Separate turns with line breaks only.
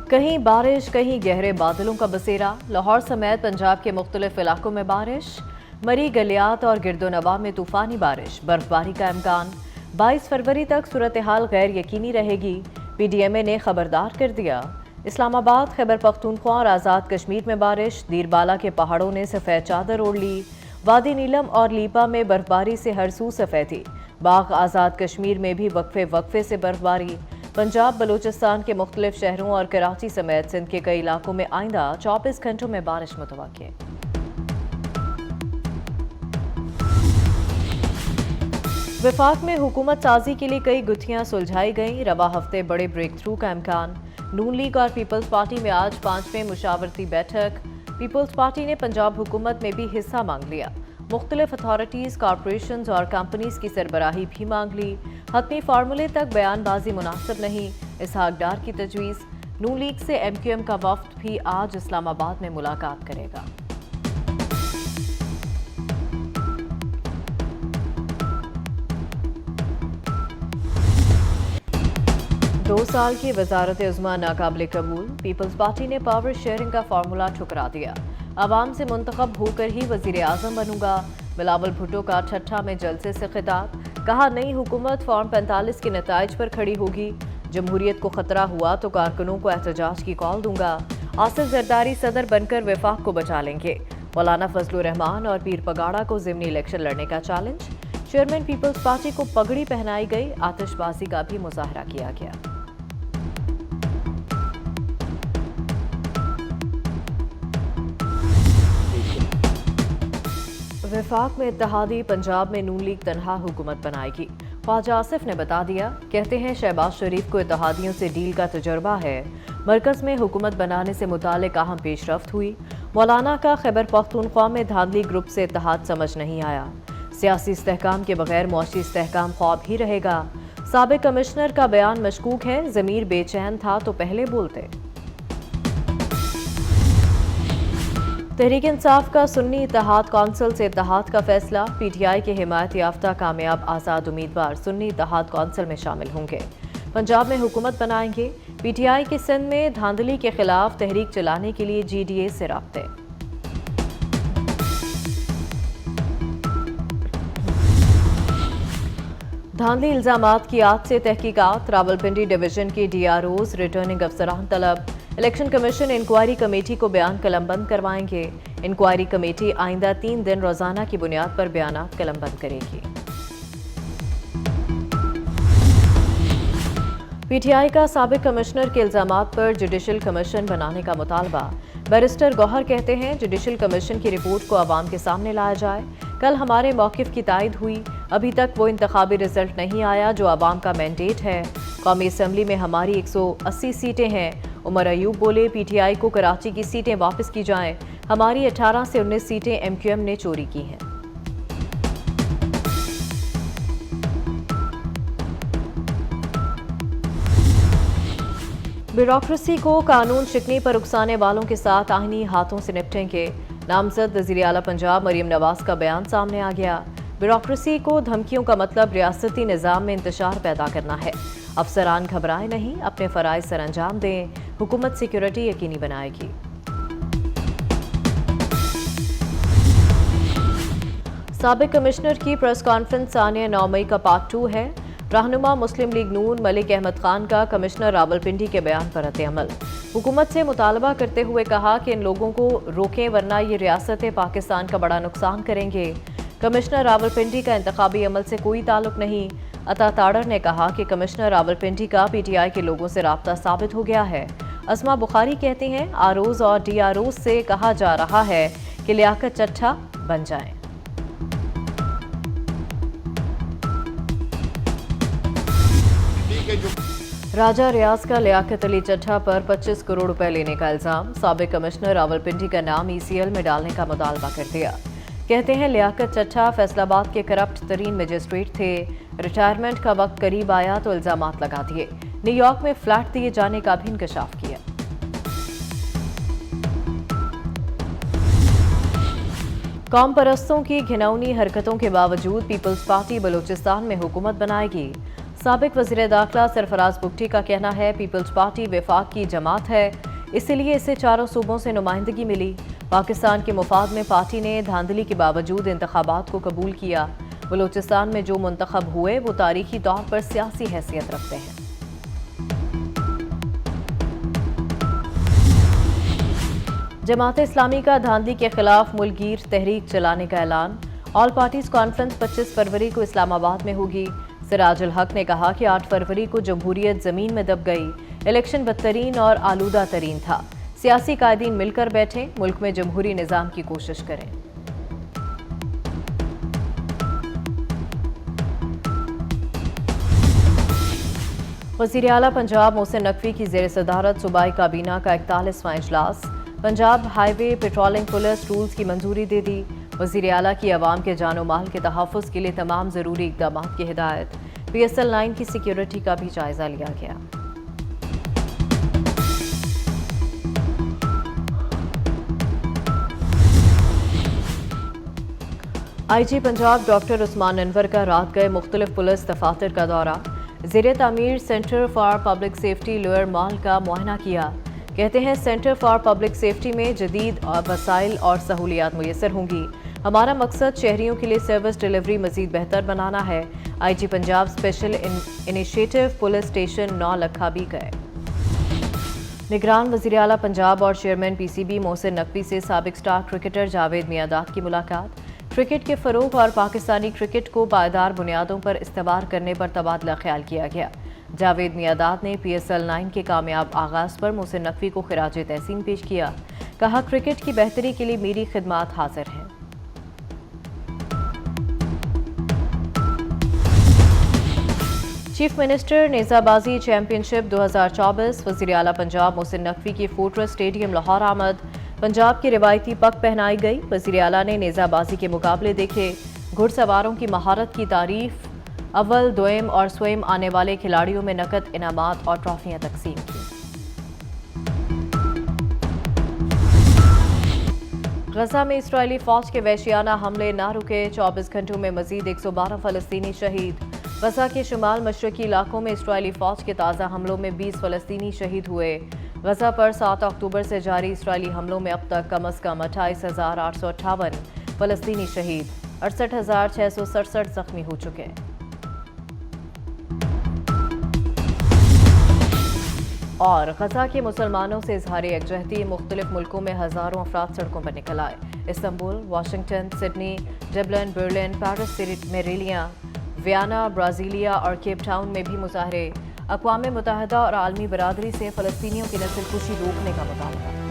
कहीं बारिश, कहीं गहरे बादलों का बसेरा। लाहौर समेत पंजाब के मुख्तलिफ इलाकों में बारिश। मरी गलियात और गिरदोनवा में तूफानी बारिश, बर्फबारी का इम्कान। 22 फरवरी तक सूरत हाल गैर यकीनी रहेगी, PDMA ने खबरदार कर दिया। इस्लामाबाद, खैबर पख्तूनख्वा और आज़ाद कश्मीर में बारिश। दीरबाला के पहाड़ों ने सफ़ेद चादर ओढ़ ली। वादी नीलम और लीपा में बर्फबारी से हर सू सफ़ेदी। बाग आज़ाद कश्मीर में भी वक्फे वक्फे से बर्फबारी। पंजाब, बलूचिस्तान के मुख्तलिफ शहरों और कराची समेत सिंध के कई इलाकों में आइंदा 24 घंटों में बारिश मुतवक्के। वफाक में हुकूमत साजी के लिए कई गुत्थियां सुलझाई गईं। रवा हफ्ते बड़े ब्रेक थ्रू का इम्कान। नून लीग और पीपल्स पार्टी में आज 5वें मुशावरती बैठक। पीपल्स पार्टी ने पंजाब हुकूमत में भी हिस्सा मांग लिया। मुख्तलिफ अथॉरिटीज़, कॉरपोरेशंस और कंपनीज की सरबराही भी मांग ली। हतमी फार्मूले तक बयानबाजी मुनासिब नहीं, इसहाक डार की तजवीज़। नून लीग से MQM का वफ्द भी आज इस्लामाबाद में मुलाकात करेगा। दो साल की वजारत उज़्मा नाकाबिल कबूल। पीपल्स पार्टी ने पावर शेयरिंग का फार्मूला ठुकरा दिया। आवाम से मुंतखब होकर ही वज़ीर आज़म बनूंगा। बिलावल भुट्टो का ठट्ठा में जलसे से खिताब। कहा, नई हुकूमत फॉर्म 45 के नताइज पर खड़ी होगी। जमहूरियत को खतरा हुआ तो कारकुनों को एहतजाज की कॉल दूंगा। आसिफ जरदारी सदर बनकर वफाक को बचा लेंगे। मौलाना फजलुर रहमान और पीर पगाड़ा को ज़िमनी इलेक्शन लड़ने का चैलेंज। चेयरमैन पीपल्स पार्टी को पगड़ी पहनाई गई। आतिशबाजी का भी मुजाहरा किया गया। वफाक में इत्तेहादी, पंजाब में नून लीग तनहा हुकूमत बनाएगी। ख्वाजा आसिफ ने बता दिया, कहते हैं शहबाज शरीफ को इत्तेहादियों से डील का तजर्बा है। मरकज़ में हुकूमत बनाने से मुतालिक अहम पेशरफ्त हुई। मौलाना का खैबर पख्तूनख्वा में धांधली ग्रुप से इत्तेहाद समझ नहीं आया। सियासी इस्तेहकाम के बगैर मुआशी इस्तेहकाम ख्वाब ही रहेगा। साबिक कमिश्नर का बयान मशकूक है, ज़मीर बेचैन था तो पहले बोलते। तहरीक इंसाफ का सुन्नी इत्तेहाद कौंसिल से इत्तेहाद का फैसला। PTI के हिमायत याफ्ता कामयाब आज़ाद उम्मीदवार सुन्नी इत्तेहाद कौंसिल में शामिल होंगे। पंजाब में हुकूमत बनाएंगे। PTI के सिंध में धांधली के खिलाफ तहरीक चलाने के लिए GDA से राब्ते। धांधली इल्जामात की आद से तहकीकात। रावलपिंडी डिवीजन के DROs, रिटर्निंग अफसरान तलब। इलेक्शन कमीशन इंक्वायरी कमेटी को बयान कलमबंद करवाएंगे। इंक्वायरी कमेटी आइंदा 3 दिन रोजाना की बुनियाद पर बयानात कलमबंद करेगी। PTI का साबिक कमिश्नर के इल्जामात पर जुडिशल कमीशन बनाने का मुतालबा। बैरिस्टर गौहर कहते हैं, जुडिशल कमीशन की रिपोर्ट को आवाम के सामने लाया जाए। कल हमारे मौक़िफ़ की तायद हुई, अभी तक वो इंतखाबी रिजल्ट नहीं आया जो आवाम का मैंडेट है। कौमी असम्बली में हमारी 180 सीटें हैं। उमर अयूब बोले, PTI को कराची की सीटें वापस की जाएं। हमारी 18 से 19 सीटें MQM ने चोरी की हैं। ब्यूरोक्रेसी को कानून शिकनी पर उकसाने वालों के साथ आईनी हाथों से निपटेंगे। नामजद वज़ीर आला पंजाब मरीम नवाज का बयान सामने आ गया। ब्यूरोक्रेसी को धमकियों का मतलब रियासती निज़ाम में इंतशार पैदा करना है। अफसरान घबराए नहीं, अपने फ़राइज़ सर अंजाम दें। हुकूमत सिक्योरिटी यकीनी बनाएगी। साबिक कमिश्नर की प्रेस कॉन्फ्रेंस सानिया 9 मई का पार्ट 2 है। रहनुमा मुस्लिम लीग नून मलिक अहमद खान का कमिश्नर रावलपिंडी के बयान पर रद्द-ए-अमल। हुकूमत से मुतालबा करते हुए कहा कि इन लोगों को रोकें वरना ये रियासत पाकिस्तान का बड़ा नुकसान करेंगे। कमिश्नर रावलपिंडी का इंतखाबी अमल से कोई ताल्लुक नहीं। अता ताड़र ने कहा कि कमिश्नर रावलपिंडी का PTI के लोगों से राब्ता साबित हो गया है। अस्मा बुखारी कहती हैं, ROs और DROs से कहा जा रहा है कि लियाकत चट्ठा बन जाएं। राजा रियाज का लियाकत अली चट्ठा पर 25 करोड़ रुपए लेने का इल्जाम। साबिक कमिश्नर रावलपिंडी का नाम ECL में डालने का मुतालबा कर दिया। कहते हैं, लियाकत चट्ठा फैसलाबाद के करप्ट तरीन मजिस्ट्रेट थे। रिटायरमेंट का वक्त करीब आया तो इल्जामात लगा दिए। न्यूयॉर्क में फ्लैट दिए जाने का भी इंकशाफ किया। कौम परस्तों की घिनौनी हरकतों के बावजूद पीपल्स पार्टी बलूचिस्तान में हुकूमत बनाएगी। साबिक वज़ीर दाखिला सरफराज बुगटी का कहना है पीपल्स पार्टी वफाक की जमात है, इसीलिए इसे चारों सूबों से नुमाइंदगी मिली। पाकिस्तान के मुफाद में पार्टी ने धांधली के बावजूद इंतखाबात को कबूल किया। बलूचिस्तान में जो मुंतखब हुए वो तारीखी तौर पर सियासी हैसियत रखते हैं। जमात इस्लामी का धांधली के खिलाफ मुल्कगीर तहरीक चलाने का ऐलान। ऑल पार्टीज कॉन्फ्रेंस 25 फरवरी को इस्लामाबाद में होगी। सिराजुल हक ने कहा कि 8 फरवरी को जमहूरियत जमीन में दब गई। इलेक्शन बदतरीन और आलूदा तरीन था। सियासी कायदीन मिलकर बैठे, मुल्क में जमहूरी निज़ाम की कोशिश करें। वज़ीर आला पंजाब मोहसिन नकवी की ज़ेर सदारत सूबाई काबीना का 41वां इजलास। Punjab highway patrolling police rules की मंजूरी दे दी। वज़ीर आला की अवाम के जानो माल के तहफ़्फ़ुज़ के लिए तमाम ज़रूरी इक़दाम की हिदायत। PSL 9 की सिक्योरिटी का भी जायज़ा लिया गया। IG पंजाब डॉक्टर उस्मान अनवर का रात गए मुख्तलिफ पुलिस दफातर का दौरा। ज़ेरे तामीर centre for public safety lower mall का मुआयना किया। कहते हैं सेंटर फॉर पब्लिक सेफ्टी में जदीद वसाइल और सहूलियात मुयसर होंगी। हमारा मकसद शहरियों के लिए सर्विस डिलीवरी मज़ीद बेहतर बनाना है। IG Punjab special initiative police station 9 लखा भी गए। निगरान वज़ीर आला पंजाब और चेयरमैन PCB मोहसिन नकवी से साबिक स्टार क्रिकेटर जावेद मियांदाद की मुलाकात। क्रिकेट के फ़रोग़ और पाकिस्तानी क्रिकेट को पायदार बुनियादों पर इस्तेमाल करने पर तबादला ख्याल किया गया। जावेद मियांदाद ने PSL 9 के कामयाब आगाज़ पर मोहसिन नकवी को खिराज तहसीन पेश किया। कहा क्रिकेट की बेहतरी के लिए मेरी खिदमात हाजिर हैं। चीफ मिनिस्टर नेज़ाबाजी चैम्पियनशिप 2024 वज़ीर आला पंजाब मोहसिन नकवी की फोर्ट्रेस स्टेडियम लाहौर आमद। पंजाब की रिवायती पग पहनाई गई। वज़ीर आला ने नेज़ाबाजी के मुकाबले देखे। घुड़सवारों की महारत की तारीफ। अव्वल, दोयम और स्वयं आने वाले खिलाड़ियों में नकद इनामात और ट्रॉफियां तकसीम की। गजा में इस्राएली फौज के वहशियाना हमले ना रुके। 24 घंटों में मजीद 112 फ़लस्तीनी शहीद। गजा के शुमाल मशरकी इलाकों में इस्राएली फौज के ताज़ा हमलों में 20 फ़लस्तीनी शहीद हुए। गजा पर 7 अक्टूबर से जारी इस्राएली हमलों में अब तक कम अज़ कम 28,858 फ़लस्तीनी शहीद, 68,667 ज़ख्मी हो चुके। और गजा के मुसलमानों से इजहार यकजहती। मुख्तलिफ मुल्कों में हज़ारों अफराद सड़कों पर निकल आए। Istanbul, Washington, Sydney, Dublin, Berlin, Paris में रैलियाँ, वियना, ब्राज़ीलिया और केप टाउन में भी मुजाहरे। अक़वाम मुत्तहिदा और आलमी बरादरी से फ़लस्तीनियों की नस्लकुशी रोकने का मुतालबा।